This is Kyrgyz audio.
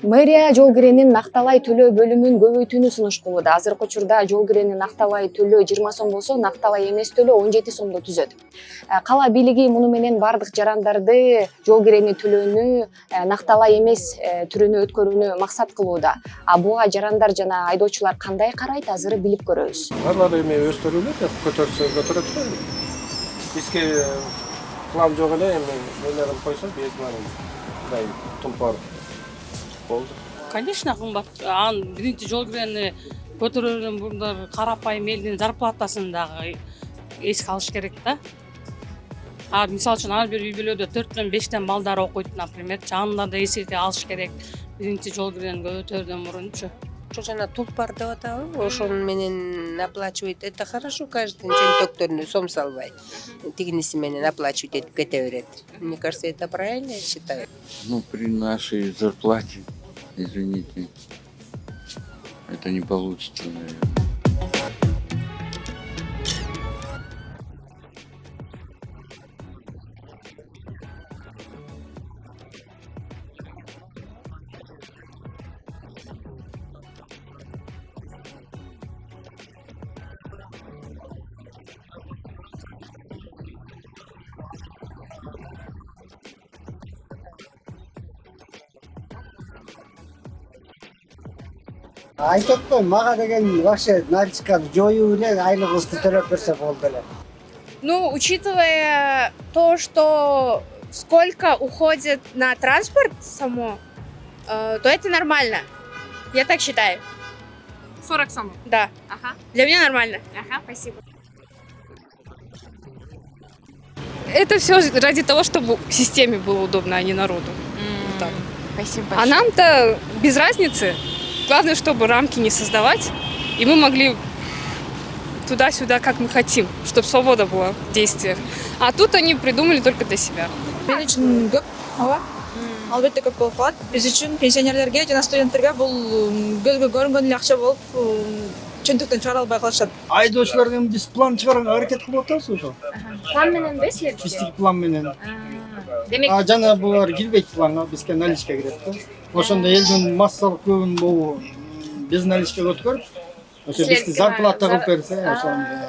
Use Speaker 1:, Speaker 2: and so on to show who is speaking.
Speaker 1: Мэрия жол киренин накталай төлөө бөлүмүн көбөйтүүнү сунуштууда. Азыркы учурда жол киренин накталай төлөө 20 сом болсо, накталай эмес төлөө 17 сомдо түзөт. Кала бийлиги муну менен бардык жарандарды жол кирени төлөөнү накталай эмес түрүнө өткөрүүнү максат кылууда. Буга жарандар жана айдоочулар кандай карайт, азыр билип көрөбүз.
Speaker 2: Алар эми өстөрүлөт, көтөрсө көтөрөт. Бизге план жок эле, эми нелерин койсо, без мындай тумпар болду.
Speaker 3: Конечно, кымбат. Биринчи жол кирени көтөрүүнүн мурда карапайым элдин зарплатасын дагы эске алыш керек да. Мисалы үчүн ар бир үй бүлөдө 4-5 балдар окуйт, например, аны да эсепке алыш керек. Биринчи жол кирени көтөрүүдөн мурунчу.
Speaker 4: Ошо жана тулпар деп атабы, ошонун менен оплачивать. Это хорошо, каждый чөнтөктөрүнө сом салбай. Тигиниси менен оплачивать этип кете берет. Мне кажется, это правильно, я считаю.
Speaker 5: При нашей зарплате, извините, это не получится, наверное.
Speaker 6: Айтып қой, мага деген вообще наличканы жоюу эле айлыгыбызды төлөп берсе болду эле.
Speaker 7: Учитывая то, что сколько уходит на транспорт само, то это нормально. Я так считаю.
Speaker 8: 40 сомов?
Speaker 7: Да.
Speaker 8: Ага.
Speaker 7: Для меня нормально.
Speaker 8: Ага, спасибо.
Speaker 9: Это все ради того, чтобы системе было удобно, а не народу. Так.
Speaker 8: Спасибо
Speaker 9: А
Speaker 8: большое.
Speaker 9: нам-то без разницы. Главное, чтобы рамки не создавать, и мы могли туда-сюда, как мы хотим, чтобы свобода была в действиях. А тут они придумали только для себя.
Speaker 10: Мен үчүн көп ооба. Албетте көп болуп калат. Биз үчүн пенсионерлерге жана студенттерге бул көзгө көрүнгөн эле акча болуп чөнтөктөн чыгара албай калышат.
Speaker 6: Айдоочуларга биз план чыгарганга аракет кылып атабыз ошо.
Speaker 8: План менен бе следующий?
Speaker 6: Биздики план менен.
Speaker 8: Демек,
Speaker 6: Жана булар кирбейт планга, бизге наличка кирет да. Ошондо элдин массалык көбүн могу без наличка өткөрүп, ошо бизди зарплата кылып берсе, ошондо